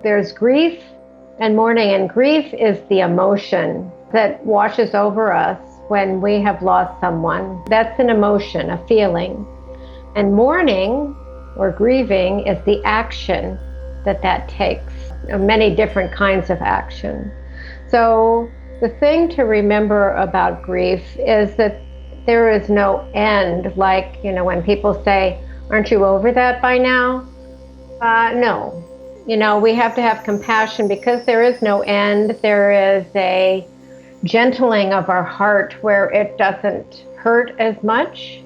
There's grief and mourning, and grief is the emotion that washes over us when we have lost someone. That's an emotion, a feeling. And mourning or grieving is the action that takes, many different kinds of action. So the thing to remember about grief is that there is no end. Like, when people say, aren't you over that by now? No. We have to have compassion because there is no end. There is a gentling of our heart where it doesn't hurt as much,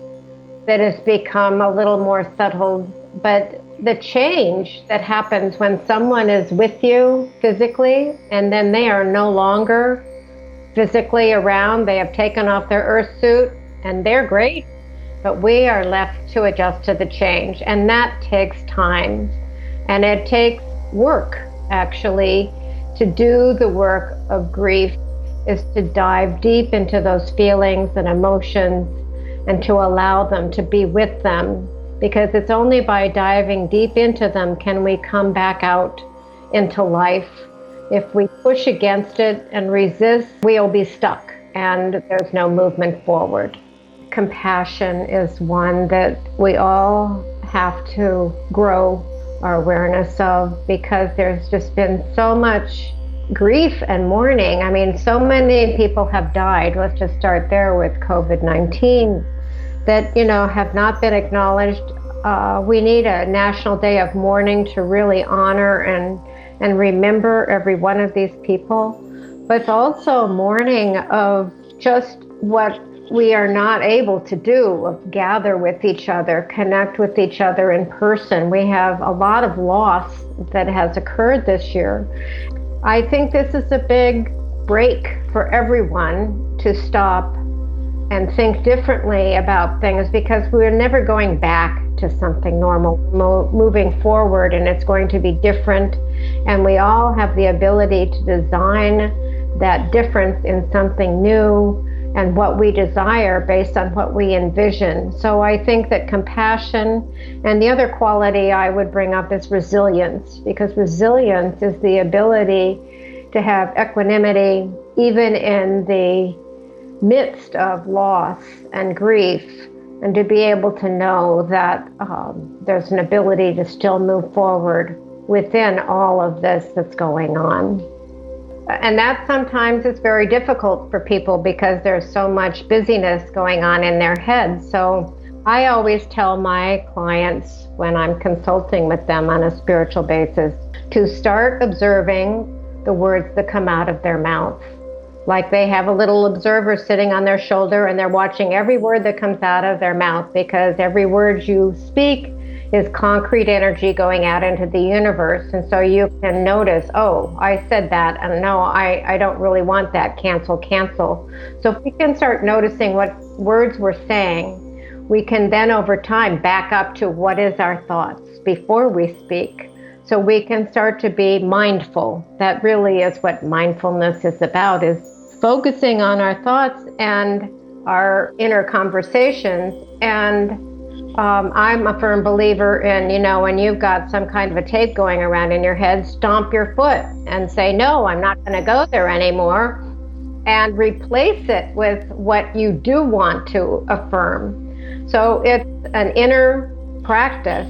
that has become a little more settled. But the change that happens when someone is with you physically and then they are no longer physically around, they have taken off their earth suit and they're great, but we are left to adjust to the change. And that takes time. And it takes work, actually. To do the work of grief is to dive deep into those feelings and emotions and to allow them, to be with them. Because it's only by diving deep into them can we come back out into life. If we push against it and resist, we'll be stuck and there's no movement forward. Compassion is one that we all have to grow our awareness of, because there's just been so much grief and mourning. I mean, so many people have died. Let's just start there with COVID-19 that, have not been acknowledged. We need a national day of mourning to really honor and remember every one of these people, but also mourning of just what we are not able to do, of gather with each other, connect with each other in person. We have a lot of loss that has occurred this year. I think this is a big break for everyone to stop and think differently about things, because we're never going back to something normal, moving forward, and it's going to be different. And we all have the ability to design that difference in something new and what we desire based on what we envision. So I think that compassion, and the other quality I would bring up is resilience, because resilience is the ability to have equanimity even in the midst of loss and grief, and to be able to know that there's an ability to still move forward within all of this that's going on. And that sometimes is very difficult for people because there's so much busyness going on in their heads. So I always tell my clients when I'm consulting with them on a spiritual basis to start observing the words that come out of their mouth. Like they have a little observer sitting on their shoulder and they're watching every word that comes out of their mouth, because every word you speak is concrete energy going out into the universe. And so you can notice, oh, I said that, and no, I don't really want that, cancel. So if we can start noticing what words we're saying, we can then over time back up to what is our thoughts before we speak. So we can start to be mindful. That really is what mindfulness is about, is focusing on our thoughts and our inner conversations. And I'm a firm believer in, when you've got some kind of a tape going around in your head, stomp your foot and say, no, I'm not going to go there anymore, and replace it with what you do want to affirm. So it's an inner practice.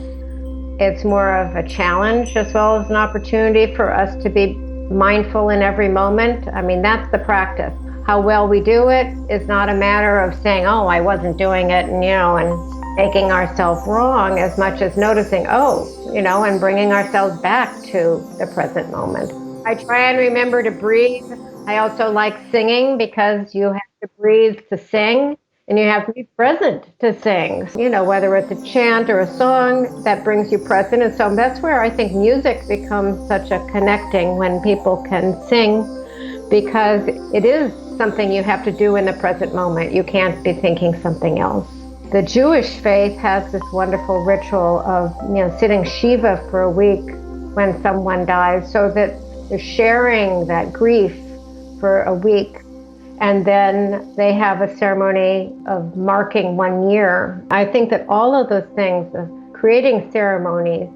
It's more of a challenge as well as an opportunity for us to be mindful in every moment. I mean, that's the practice. How well we do it is not a matter of saying, oh, I wasn't doing it, and making ourselves wrong, as much as noticing, and bringing ourselves back to the present moment. I try and remember to breathe. I also like singing, because you have to breathe to sing, and you have to be present to sing. Whether it's a chant or a song that brings you present. And so that's where I think music becomes such a connecting, when people can sing, because it is something you have to do in the present moment. You can't be thinking something else. The Jewish faith has this wonderful ritual of, sitting Shiva for a week when someone dies, so that they're sharing that grief for a week. And then they have a ceremony of marking 1 year. I think that all of those things, creating ceremonies,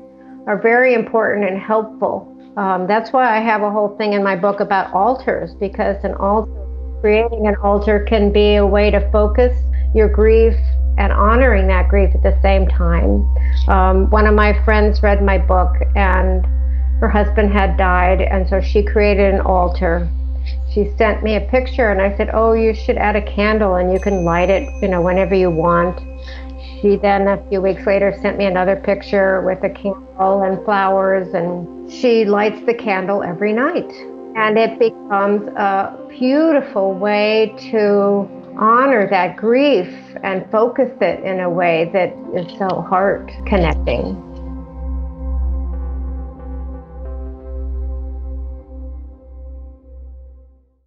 are very important and helpful That's why I have a whole thing in my book about altars, because creating an altar can be a way to focus your grief and honoring that grief at the same time. One of my friends read my book, and her husband had died, and so she created an altar. She sent me a picture, and I said, oh, you should add a candle and you can light it, whenever you want. She then, a few weeks later, sent me another picture with a candle and flowers, and she lights the candle every night. And it becomes a beautiful way to honor that grief and focus it in a way that is so heart connecting.